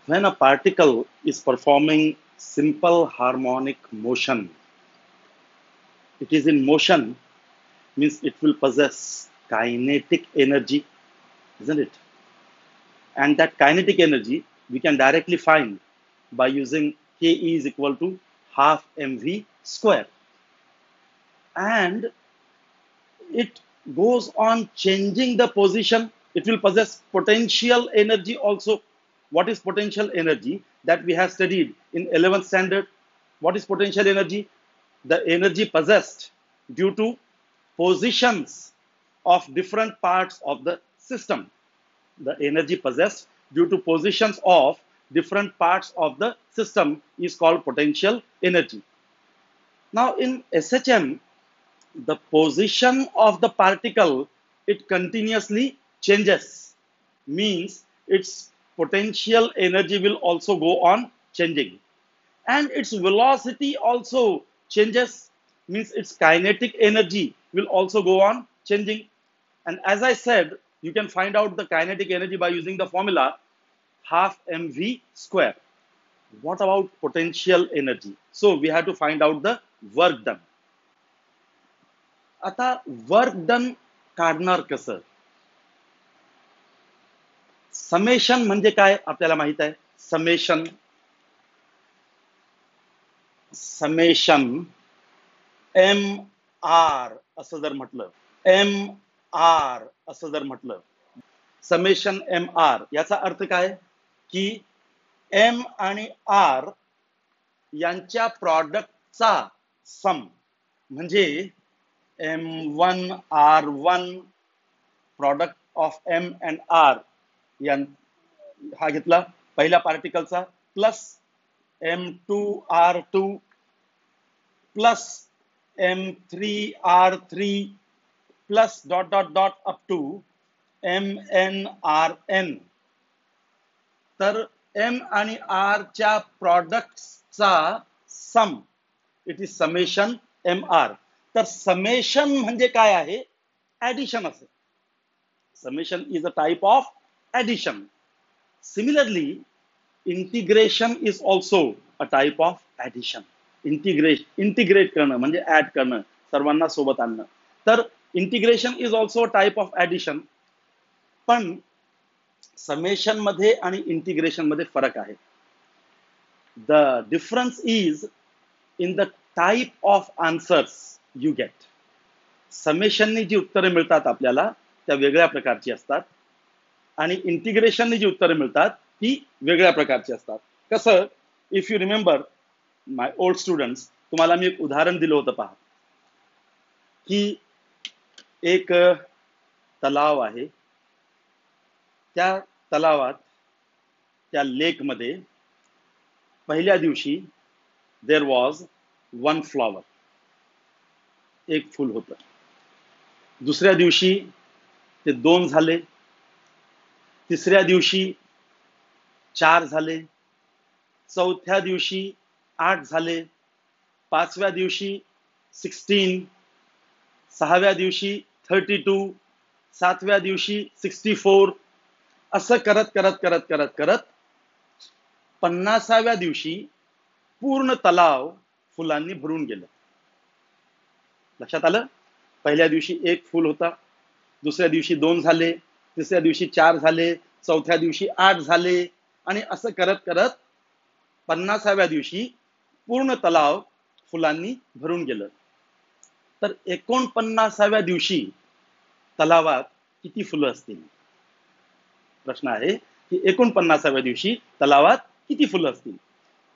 When a particle is performing simple harmonic motion, it is in motion, means it will possess kinetic energy, isn't it? And that kinetic energy we can directly find by using Ke is equal to half mv square. And it goes on changing the position. It will possess potential energy also. What is potential energy? That we have studied in 11th standard. What is potential energy? The energy possessed due to positions of different parts of the system. The energy possessed due to positions of different parts of the system is called potential energy. Now in SHM, the position of the particle, it continuously changes, means its potential energy will also go on changing, and its velocity also changes, means its kinetic energy will also go on changing. And as I said, you can find out the kinetic energy by using the formula half mv square. What about potential energy? So we have to find out the work done. आता work done काढणार कसं? Summation म्हणजे काय आपल्याला माहित आहे. Summation M R असं जर म्हटलं, एम आर असं जर म्हटलं, समेशन एम आर, याचा अर्थ काय की एम आणि आर यांच्या प्रॉडक्टचा सम म्हणजे M1R1 product of M and R हा घेतला पहिल्या पार्टिकलचा, plus M2R2 plus M3R3 plus dot dot dot up to MNRN. तर M आणि R च्या प्रॉडक्टचा sum, it is summation MR. तर समेशन म्हणजे काय आहे? ऍडिशन असेल. Summation is a type of addition. Similarly integration is also a type of addition. Integrate करणं म्हणजे ऍड करणं, सर्वांना सोबत आणणं. तर integration is also type of addition. पण समेशन मध्ये आणि इंटिग्रेशन मध्ये फरक आहे. The difference is in the type of answers you get. समेशननी जी उत्तरे मिळतात आपल्याला त्या वेगळ्या प्रकारची असतात, आणि इंटिग्रेशननी जी उत्तरे मिळतात ती वेगळ्या प्रकारची असतात. कसं? If you remember my old students, तुम्हाला मी एक उदाहरण दिलं होतं पहा, की एक तलाव आहे. त्या तलावात, त्या लेकमध्ये पहिल्या दिवशी देर वॉज वन फ्लॉवर, एक फूल होतं. दुसऱ्या दिवशी ते 2 झाले, तिसऱ्या दिवशी 4 झाले, चौथ्या दिवशी 8 झाले, पाचव्या दिवशी 16, सहाव्या दिवशी 32, सातव्या दिवशी 64, असं करत करत करत करत करत 50व्या दिवशी पूर्ण तलाव फुलांनी भरून गेलं. लक्षात आलं? पहिल्या दिवशी एक फूल होता, दुसऱ्या दिवशी 2 झाले, तिसऱ्या दिवशी 4 झाले, चौथ्या दिवशी 8 झाले, आणि असं करत करत 50व्या दिवशी पूर्ण तलाव फुलांनी भरून गेलं. तर 49व्या दिवशी तलावात किती फुलं असतील? प्रश्न आहे की 49व्या दिवशी तलावात किती फुलं असतील?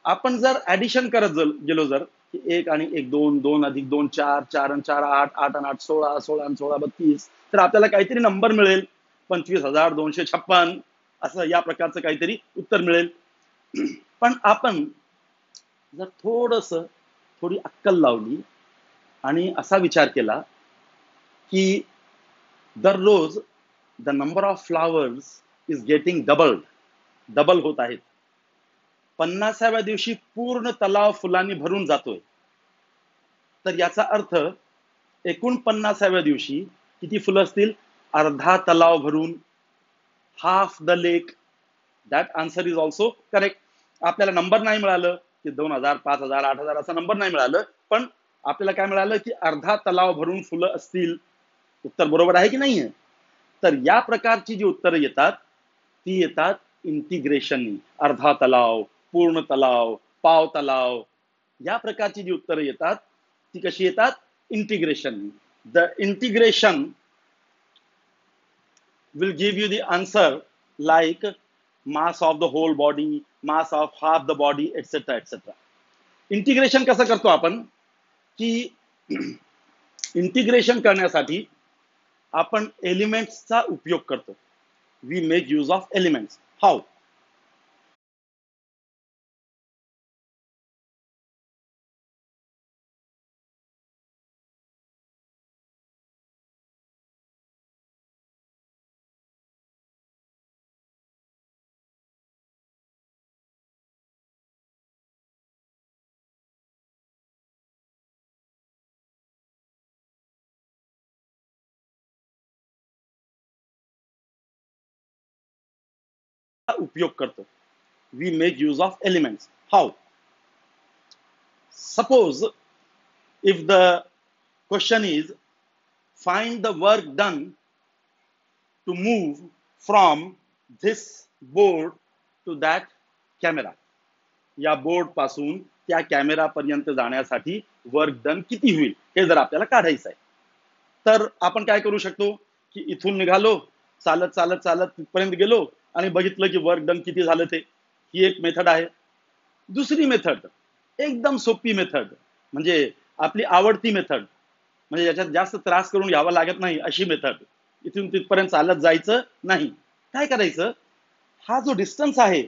आपण जर ऍडिशन करत गेलो, जर 1 आणि 1 2, 2 अधिक 2 4, 4 आणि 4 8, 8 आणि 8 16, 16 आणि 16 32, तर आपल्याला काहीतरी नंबर मिळेल. 25,256 असं या प्रकारचं काहीतरी उत्तर मिळेल. पण आपण जर थोडी अक्कल लावली आणि असा विचार केला की दररोज the number of flowers is getting double होत आहेत. 50व्या दिवशी पूर्ण तलाव फुलांनी भरून जातोय. तर याचा अर्थ 49व्या दिवशी किती फुलं असतील? अर्धा तलाव भरून, half the lake. That answer is also correct. आपल्याला नंबर नाही मिळालं की 2000, 5000, 8000 असा नंबर नाही मिळालं, पण आपल्याला काय मिळालं की अर्धा तलाव भरून फुलं असतील. उत्तर बरोबर आहे की नाहीये? तर या प्रकारची जी उत्तरं येतात ती येतात इंटिग्रेशन. अर्धा तलाव, पूर्ण तलाव, पाव तलाव, या प्रकारची जी उत्तरं येतात ती कशी येतात? Integration. The integration will give you the answer like mass of the whole body, mass of half the body, etc etc. Integration कसं करतो आपण की इंटिग्रेशन करण्यासाठी आपण एलिमेंट्सचा उपयोग करतो. We make use of elements. How? उपयोग करतो. We make use of elements. How? Suppose if the question is find the work done to move from this board to that camera. या बोर्ड पासून त्या कॅमेरा पर्यंत जाण्यासाठी work done किती होईल हे जर आपल्याला काढायचं आहे, तर आपण काय करू शकतो की इथून निघालो, चालत चालत चालत तिथपर्यंत गेलो आणि बघितलं की वर्क डन किती झालं ते. ही एक मेथड आहे. दुसरी मेथड एकदम सोपी मेथड, म्हणजे आपली आवडती मेथड, म्हणजे याच्यात जास्त त्रास करून घ्यावा लागत नाही अशी मेथड. इथून तिथपर्यंत चालत जायचं नाही. काय करायचं? हा जो डिस्टन्स आहे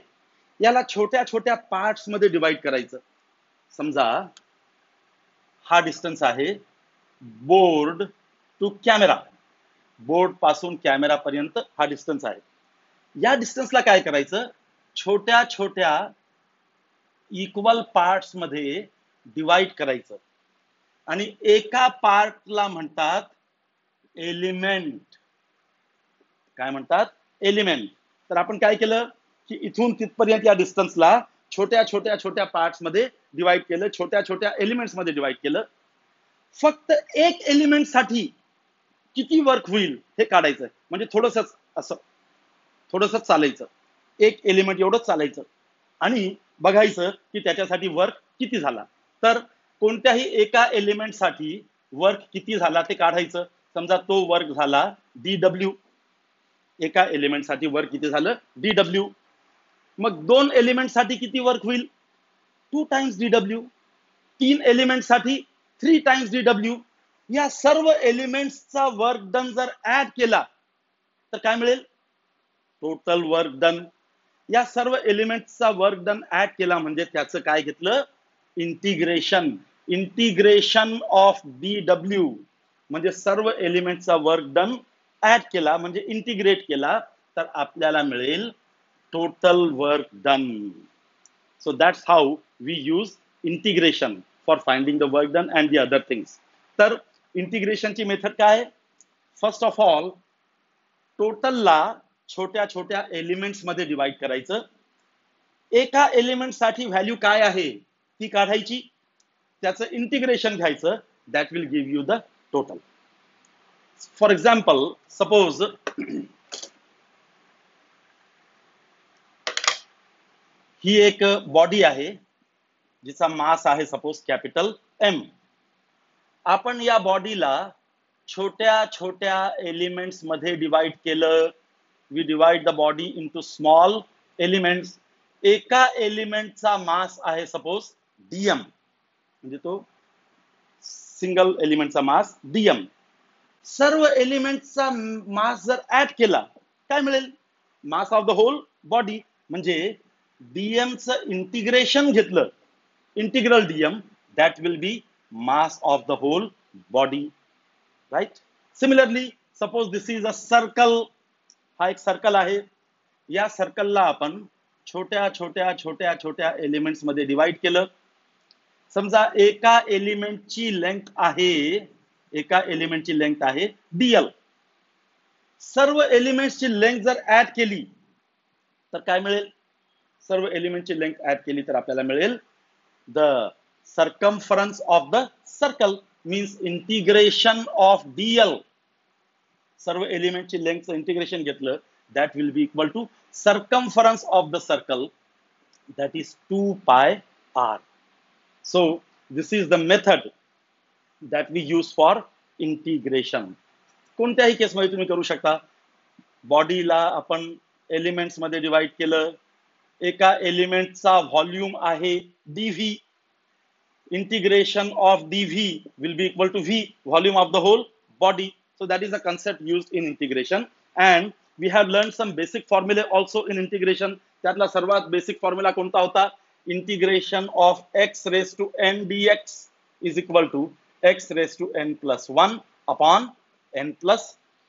याला छोट्या छोट्या पार्ट्स मध्ये डिवाइड करायचं. समजा हा डिस्टन्स आहे बोर्ड टू कॅमेरा. बोर्ड पासून कॅमेरा पर्यंत हा डिस्टन्स आहे. या डिस्टन्सला काय करायचं? छोट्या छोट्या इक्वल पार्ट्स मध्ये डिवाइड करायचं आणि एका पार्टला म्हणतात एलिमेंट. काय म्हणतात? एलिमेंट. तर आपण काय केलं की इथून तिथपर्यंत या डिस्टन्सला छोट्या छोट्या छोट्या पार्ट्स मध्ये डिवाइड केलं, छोट्या छोट्या एलिमेंट्स मध्ये डिवाइड केलं. फक्त एक एलिमेंट साठी किती वर्क होईल हे काढायचं. म्हणजे थोडंसं असं थोडंसं चालायचं, एक एलिमेंट एवढंच चालायचं आणि बघायचं की त्याच्यासाठी वर्क किती झाला. तर कोणत्याही एका एलिमेंटसाठी वर्क किती झाला ते काढायचं. समजा तो वर्क झाला DW. एका एलिमेंटसाठी वर्क किती झालं? DW. मग 2 एलिमेंटसाठी किती वर्क होईल? 2 टाइम्स DW. 3 एलिमेंटसाठी 3 times DW. या सर्व एलिमेंट्सचा वर्क डन जर ऍड केला तर काय मिळेल? Total work done. या सर्व एलिमेंट्सचा वर्क डन ऍड केला म्हणजे त्याचं काय घेतलं? इंटिग्रेशन. इंटिग्रेशन ऑफ DW म्हणजे सर्व एलिमेंटचा वर्क डन ऍड केला म्हणजे इंटिग्रेट केला तर आपल्याला मिळेल total work done. So that's how we use integration for finding the work done and the other things. तर इंटिग्रेशनची मेथड काय? फर्स्ट ऑफ ऑल टोटलला छोट्या छोट्या एलिमेंट्स मध्ये डिवाइड करायचं. एका एलिमेंटसाठी व्हॅल्यू काय आहे ती काढायची, त्याचं इंटिग्रेशन घ्यायचं. That will give you the total. For example suppose ही एक बॉडी आहे जिचा मास आहे सपोज कॅपिटल M. आपण या बॉडीला छोट्या छोट्या एलिमेंट्स मध्ये डिवाइड केलं. We divide the body into small elements. एका एलिमेंटचा मास आहे सपोज DM, म्हणजे तो सिंगल एलिमेंटचा मास DM. सर्व एलिमेंटचा मास जर ऍड केला काय मिळेल? Mass of the whole body. म्हणजे DM चं इंटिग्रेशन घेतलं, integral DM, that will be mass of the whole body. Right? Similarly suppose this is a circle. हा एक सर्कल आहे. या सर्कलला आपण छोट्या छोट्या छोट्या छोट्या एलिमेंट्स मध्ये डिवाइड केलं. समजा एका एलिमेंटची लेंथ आहे, एका एलिमेंटची लेंथ आहे DL. सर्व एलिमेंट्सची लेंथ जर ऍड केली तर काय मिळेल? सर्व एलिमेंटची लेंथ ऍड केली तर आपल्याला मिळेल the circumference of the circle means integration of dl. सर्व एलिमेंटची लेंथचं इंटिग्रेशन घेतलं that will be equal to circumference of the circle, that is 2 pi r. So this is the method that we use for integration. कोणत्याही केसमध्ये तुम्ही करू शकता. बॉडीला आपण elements मध्ये डिवाइड केलं, एका एलिमेंटचा व्हॉल्यूम आहे dv, integration of dv will be equal to v, volume of the whole body. So that is the concept used in integration, and we have learned some basic formula also in integration. त्यातला सर्वात basic formula कोणता होता? Integration of x raised to n dx is equal to x raised to n plus 1 upon n plus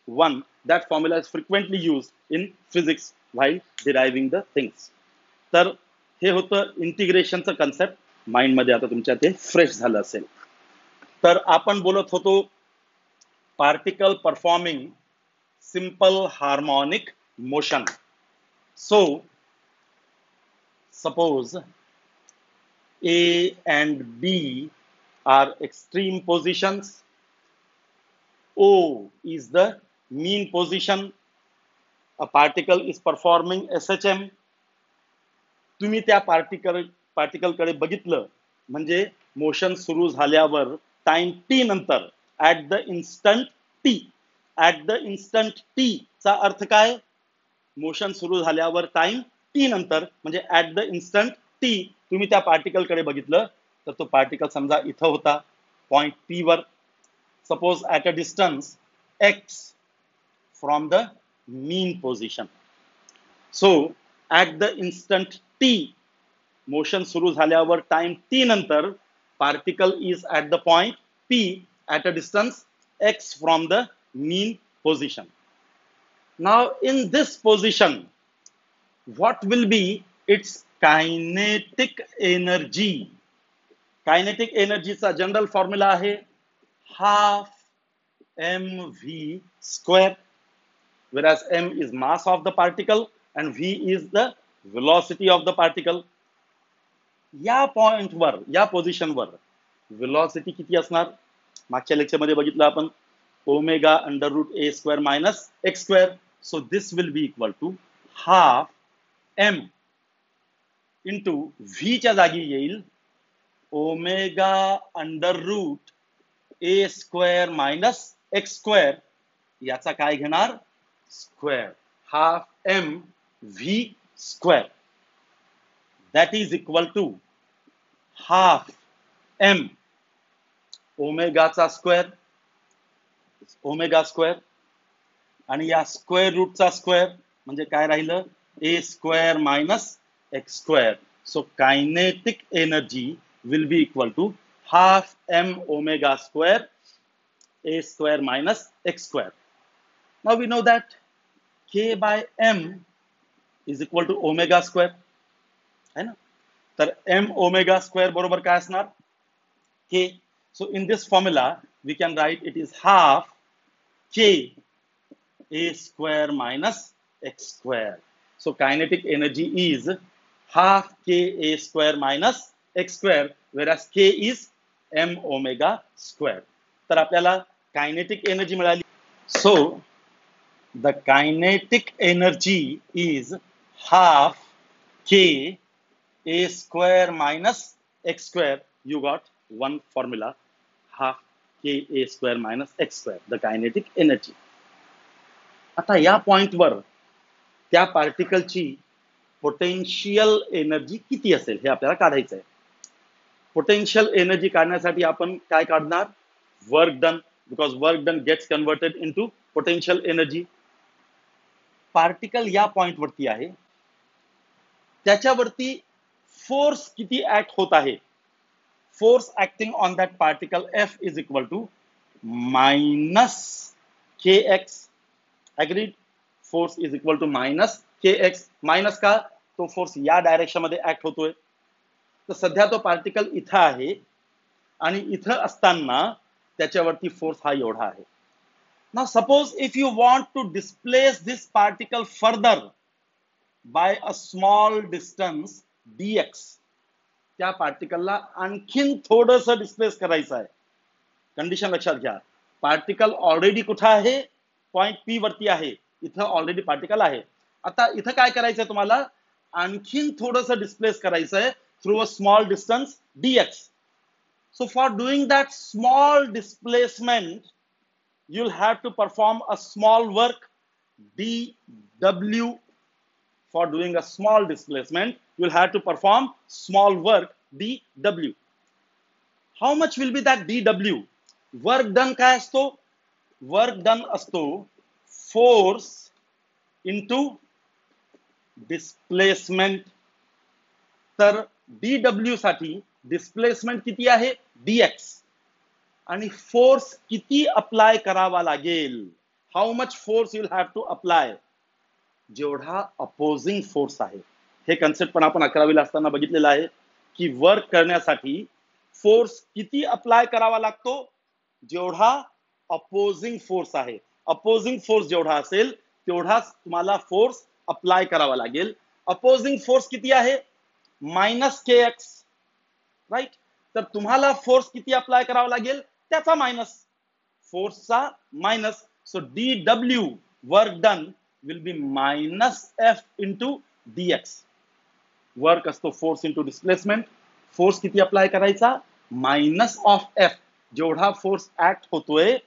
1. That formula is frequently used in physics while deriving the things. तर हे होतं इंटिग्रेशनचं concept. Mind मध्ये आता तुमच्या ते fresh झालं असेल. तर आपण बोलत होतो particle performing simple harmonic motion. So suppose A and B are extreme positions. O is the mean position. A particle is performing SHM. तुम्ही त्या पार्टिकल कडे बघितलं म्हणजे मोशन सुरू झाल्यावर टाइम टी नंतर ऍट द इन्स्टंट टी चा अर्थ काय? मोशन सुरू झाल्यावर टाइम टी नंतर म्हणजे ऍट द इन्स्टंट टी तुम्ही त्या पार्टिकल कडे बघितलं तर तो पार्टिकल समजा इथं होता पॉइंट पी वर. Suppose at a distance x from the mean position. So at the instant T, motion सुरू झाल्यावर टाइम टी नंतर particle is at the point P at a distance x from the mean position. Now in this position what will be its kinetic energy? Kinetic energy चा general formula आहे half mv square, whereas m is mass of the particle and v is the velocity of the particle. या point वर, या position वर velocity किती असणार? मागच्या lecture मध्ये बघितलं आपण omega under root a square minus x square. So this will be equal to half m into v च्या जागी येईल omega under root a square minus x square, याचा काय घेणार? Square. Half m v square that is equal to half m ओमेगाचा square, omega square आणि या square रूटचा स्क्वेअर म्हणजे काय राहिलं? A square minus x square. So kinetic energy will be equal to half m omega square a square minus x square. Now we know that k by m is equal to omega square है ना. तर m omega square बरोबर काय असणार? k. So in this formula we can write it is half k a square minus x square. So kinetic energy is half k a square minus x square, whereas k is m omega square. तर आपल्याला kinetic energy मिळाली. So the kinetic energy is half k a square minus x square. You got one formula, half k a square minus x square, the kinetic energy. आता या पॉइंटवर त्या पार्टिकलची potential energy किती असेल हे आपल्याला काढायचं आहे. पोटेन्शियल एनर्जी काढण्यासाठी आपण काय काढणार? Work done, because work done gets converted into potential energy. Particle या पॉइंट वरती आहे, त्याच्यावरती फोर्स किती ऍक्ट होत आहे? Force acting on that particle F is equal to minus k x. Agreed? Force is equal to minus kx. Minus का? तो force या डायरेक्शन मध्ये ऍक्ट होतोय. तर सध्या तो पार्टिकल इथं आहे आणि इथं असताना त्याच्यावरती फोर्स हा एवढा आहे. Now suppose if you want to displace this particle further, by a small distance dx. त्या पार्टिकलला आणखीन थोडंसं डिस्प्लेस करायचं आहे. कंडिशन लक्षात घ्या. पार्टिकल ऑलरेडी कुठं आहे? पॉइंट पी वरती आहे. इथं ऑलरेडी पार्टिकल आहे. आता इथं काय करायचंय तुम्हाला? आणखीन थोडंसं डिस्प्लेस करायचंय through a small distance dx. So for doing that small displacement, you'll have to perform a small work dw. For doing a small displacement, you'll have to perform small work dw. How much will be that dw? Work done काय असतो? Work done असतो force into displacement. तर dw साठी displacement किती आहे? dx. आणि force किती apply करावा लागेल? How much force you'll have to apply? जेवढा अपोजिंग फोर्स आहे. हे कन्सेप्ट पण आपण 11वीला असताना बघितलेलं आहे की वर्क करण्यासाठी फोर्स किती अप्लाय करावा लागतो? जेवढा अपोजिंग फोर्स आहे. अपोजिंग फोर्स जेवढा असेल तेवढाच तुम्हाला फोर्स अप्लाय करावा लागेल. अपोजिंग फोर्स किती आहे? -kx, right. तर तुम्हाला फोर्स किती अप्लाय करावा लागेल? त्याचा मायनस, फोर्सचा minus. So dw work done will be -f into dx. Work असतो फोर्स इंटू डिस्प्लेसमेंट. फोर्स किती अप्लाय करायचा? -f. जेवढा फोर्स ऍक्ट होतोय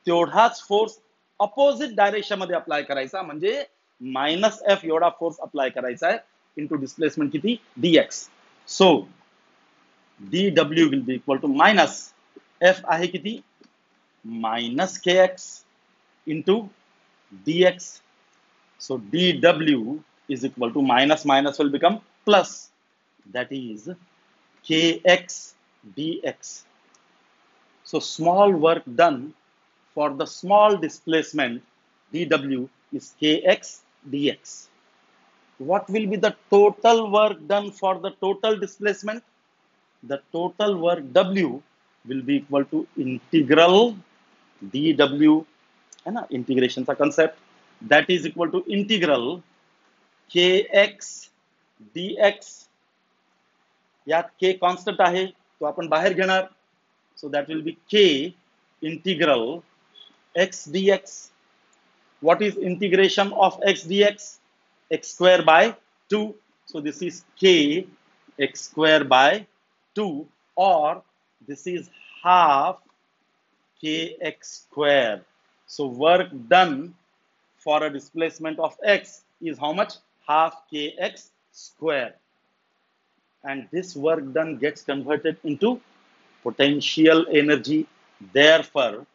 तेवढाच फोर्स अपोजिट डायरेक्शन मध्ये अप्लाय करायचा, म्हणजे -f एवढा फोर्स अप्लाय करायचा आहे इंटू डिस्प्लेसमेंट किती? dx. So dw will be equal to minus f आहे किती? -kx into dx. So dw is equal to minus will become plus, that is kx dx. So small work done for the small displacement dw is kx dx. What will be the total work done for the total displacement? The total work W will be equal to integral dw, है ना, integration चा concept, that is equal to integral kx dx. यात k constant आहे, तो आपण बाहेर घेणार. So that will be k integral x dx. What is integration of x dx? X square by 2. So this is k x square by 2, or this is half kx square. So work done for a displacement of x is how much? Half kx square. And this work done gets converted into potential energy. Therefore,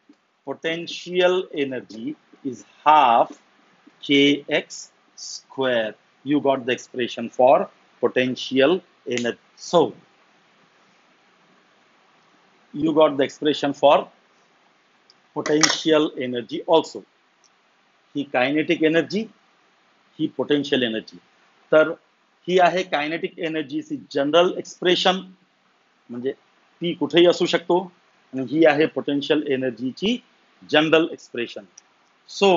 potential energy is half kx square. You got the expression for potential energy. So you got the expression for potential energy also. He kinetic energy, he potential energy. तर ही आहे kinetic एनर्जीची general expression, म्हणजे ती कुठेही असू शकतो. आणि ही आहे पोटेन्शियल एनर्जीची general expression. So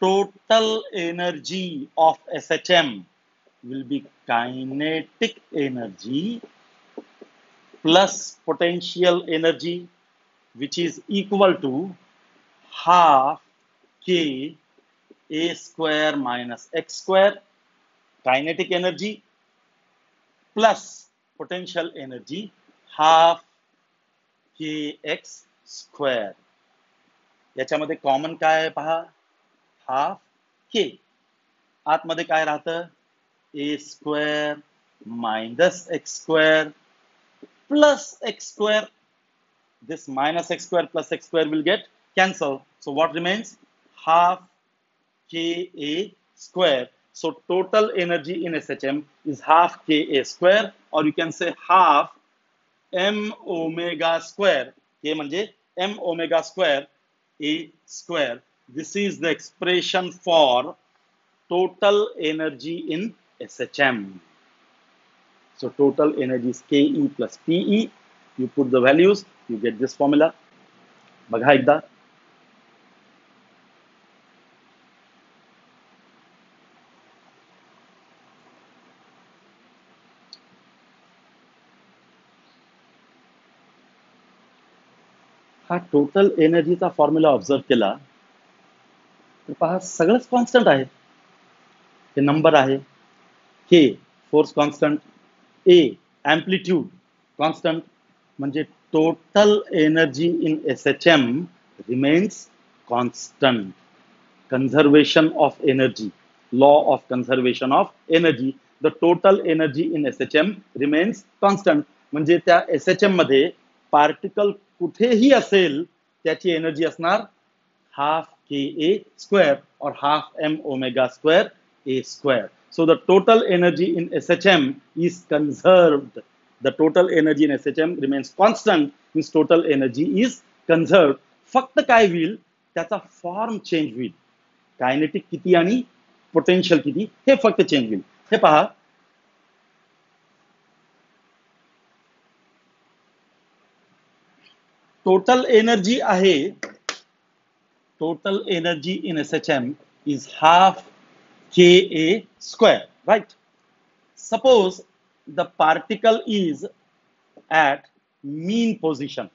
total energy of SHM will be kinetic energy plus potential energy, which is equal to half k a square minus x square. Kinetic energy plus potential energy half kx square. याच्यामध्ये common काय आहे पहा, half k. आतमध्ये काय राहतं? A square minus x square plus x square. This minus x square plus x square will get cancelled. So what remains? Half ka square. So total energy in SHM is half ka square, or you can say half m omega square. K म्हणजे m omega square a square. This is the expression for total energy in SHM. So total energy is Ke plus Pe. You put the values, you get this formula. बघा एकदा. हा total एनर्जीचा formula observe केला तर पहा सगळंच constant आहे. हे number आहे, k force constant, a amplitude constant, म्हणजे total energy in S H M remains constant. conservation of energy, law of conservation of energy, the total energy in SHM remains constant. म्हणजे त्या SHM मध्ये particle कुठेही असेल त्याची energy असणार half k a square और half m omega square a square. So the total energy in SHM is conserved. The total energy in SHM remains constant, means total energy is conserved. फक्त काय होईल, त्याचा form change होईल. Kinetic किती आणि potential किती हे फक्त चेंज होईल. हे पहा, टोटल एनर्जी आहे, total energy in SHM is half ka square, right? Suppose the particle is at mean position,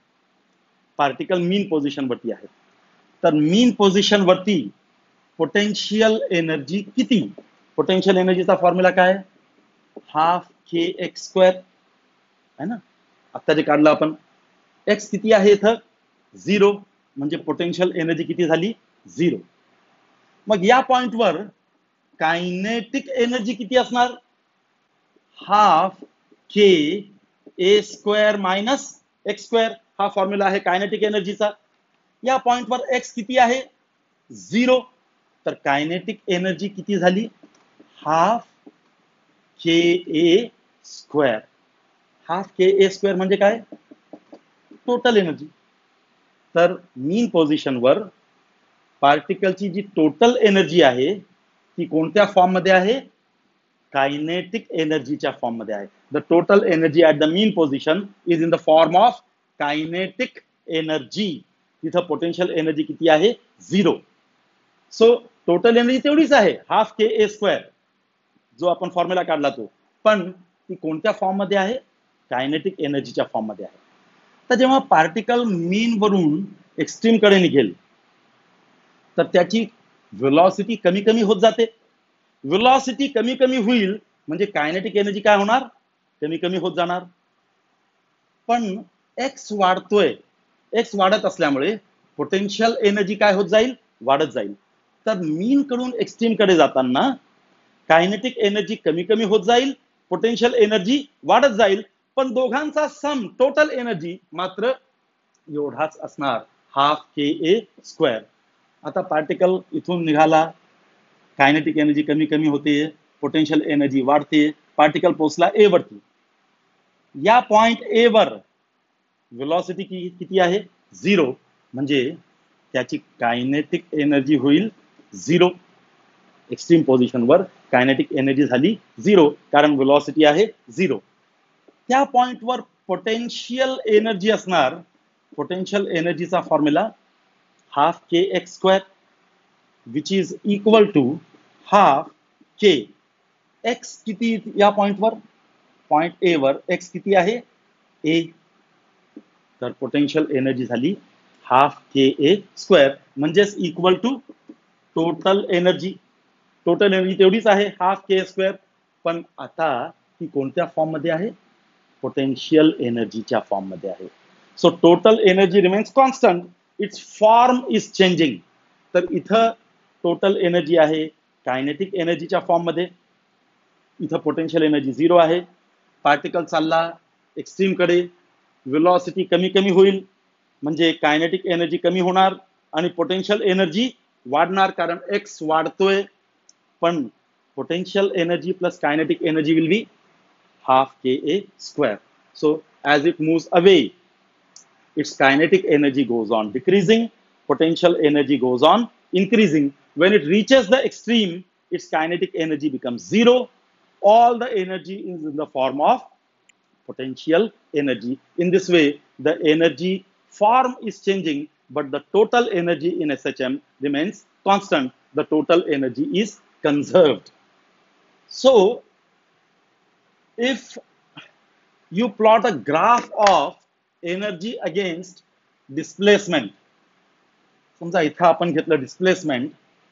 particle mean position वरती आहे, तर मीन पोझिशन वरती पोटेन्शियल एनर्जी किती? पोटेन्शियल एनर्जीचा फॉर्म्युला काय? हाफ के एक्स स्क्वेअर है ना. आता जे काढलं आपण, एक्स किती आहे इथं? 0, म्हणजे पोटेन्शियल एनर्जी किती झाली? 0. मग या पॉइंटवर कायनेटिक एनर्जी किती असणार? Half k a square minus x square, हा फॉर्म्युला आहे कायनेटिक एनर्जीचा. या पॉइंटवर एक्स किती आहे? 0. तर कायनेटिक एनर्जी किती झाली? Half k a square. Half k a square म्हणजे काय? Total energy. तर मीन पोझिशनवर पार्टिकलची जी टोटल एनर्जी आहे ती कोणत्या फॉर्म मध्ये आहे? कायनेटिक एनर्जीच्या फॉर्म मध्ये आहे. The total energy at the mean position is in the form of kinetic energy. तिथं पोटेन्शियल एनर्जी किती आहे? 0. सो टोटल एनर्जी तेवढीच आहे, हाफ के ए स्क्वेअर, जो आपण फॉर्म्युला काढला तो, पण ती कोणत्या फॉर्म मध्ये आहे? कायनेटिक एनर्जीच्या फॉर्म मध्ये आहे. तर जेव्हा पार्टिकल मीन वरून एक्स्ट्रीम कडे निघेल तर त्याची व्हेलॉसिटी कमी कमी होत जाते. व्हेलॉसिटी कमी कमी होईल म्हणजे कायनेटिक एनर्जी काय होणार? कमी कमी होत जाणार. पण एक्स वाढतोय, एक्स वाढत असल्यामुळे पोटेन्शियल एनर्जी काय होत जाईल? वाढत जाईल. तर मीन कडून एक्स्ट्रीम कडे जाताना कायनेटिक एनर्जी कमी कमी होत जाईल, पोटेन्शियल एनर्जी वाढत जाईल, पण दोघांचा सम टोटल एनर्जी मात्र एवढाच असणार, हाफ के ए स्क्वेअर. आता पार्टिकल इथून निघाला, कायनेटिक एनर्जी कमी कमी होते, पोटेन्शियल एनर्जी वाढते, पार्टिकल पोहोचला ए वरती. या पॉइंट ए वर वेलोसिटी किती आहे? 0, म्हणजे त्याची कायनेटिक एनर्जी होईल 0. एक्स्ट्रीम पोझिशनवर कायनेटिक एनर्जी झाली 0, कारण वेलोसिटी आहे 0. त्या पॉइंटवर पोटेन्शियल एनर्जी असणार. पोटेन्शियल एनर्जीचा formula half k x square, which is equal to half k x. किती या पॉइंटवर? पॉइंट ए वर एक्स किती आहे? ए. तर पोटेन्शियल एनर्जी झाली हाफ के ए स्क्वेअर, म्हणजेच equal to total energy. Total energy तेवढीच आहे, हाफ के स्क्वेअर, पण आता ती कोणत्या फॉर्म मध्ये आहे? पोटेन्शियल एनर्जीच्या फॉर्म मध्ये आहे. So total energy remains constant, it's form is changing. तर इथं टोटल एनर्जी आहे कायनेटिक एनर्जीच्या फॉर्म मध्ये, इथं पोटेन्शियल एनर्जी 0 आहे. पार्टिकल चालला एक्स्ट्रीम कडे, वेलोसिटी कमी कमी होईल म्हणजे कायनेटिक एनर्जी कमी होणार आणि पोटेन्शियल एनर्जी वाढणार, कारण एक्स वाढतोय. पण potential energy plus kinetic energy will be half k a square. So as it moves away, its kinetic energy goes on decreasing, potential energy goes on increasing. When it reaches the extreme, its kinetic energy becomes 0. All the energy is in the form of potential energy. In this way, the energy form is changing, but the total energy in SHM remains constant. The total energy is conserved. So, if you plot a graph of energy against displacement. समजा इथं आपण घेतलं displacement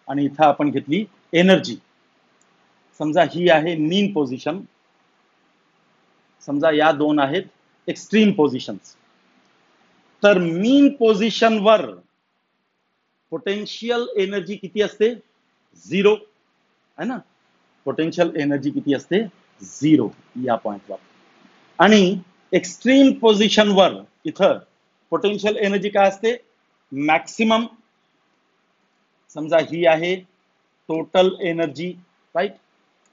आणि इथं आपण घेतली energy. समजा ही आहे मीन पोझिशन, समजा या दोन आहेत एक्स्ट्रीम पोझिशन्स. तर मीन पोझिशनवर पोटेन्शियल एनर्जी किती असते? 0 है ना. पोटेन्शियल एनर्जी किती असते? 0 या पॉइंटवर. आणि एक्स्ट्रीम पोझिशनवर इथं पोटेन्शियल एनर्जी काय असते? मॅक्सिमम. समजा ही आहे total energy, right,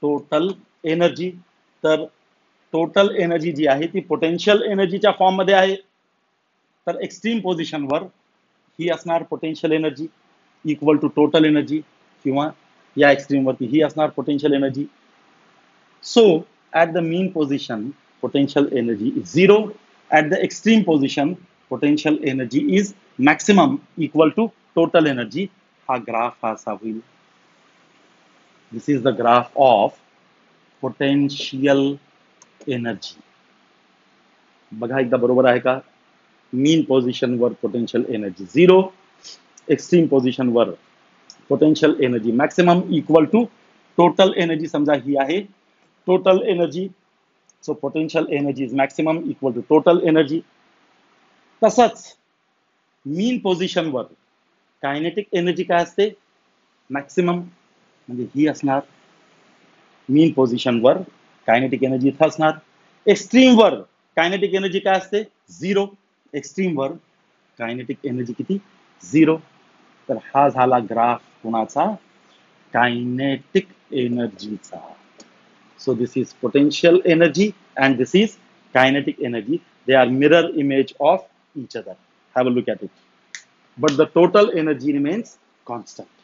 total energy. तर टोटल एनर्जी जी आहे ती पोटेन्शियल एनर्जीच्या फॉर्म मध्ये आहे. तर एक्स्ट्रीम पोझिशनवर ही असणार potential energy equal to total energy, किंवा या एक्स्ट्रीम वरती ही असणार potential energy. So at the mean position potential energy is 0. At the extreme position, potential energy is maximum equal to total energy. हा ग्राफ असा होईल. This is the graph of potential energy. बघा एकदा बरोबर आहे का? मीन पोझिशन वर potential energy 0, extreme position वर potential energy maximum equal to total energy. समजा ही आहे total energy. So potential energy is maximum equal to total energy. तसंच मीन पोझिशन वर कायनेटिक एनर्जी काय असते? मॅक्सिमम. म्हणजे ही असणार मीन पोझिशन वर कायनेटिक एनर्जी इथं असणार. एक्स्ट्रीम वर कायनेटिक एनर्जी काय असते? 0. एक्स्ट्रीम वर कायनेटिक एनर्जी किती? 0. तर हा झाला ग्राफ कोणाचा? Kinetic एनर्जीचा. So this is potential energy and this is kinetic energy. They are mirror image of each other. Have a look at it. But the total energy remains constant.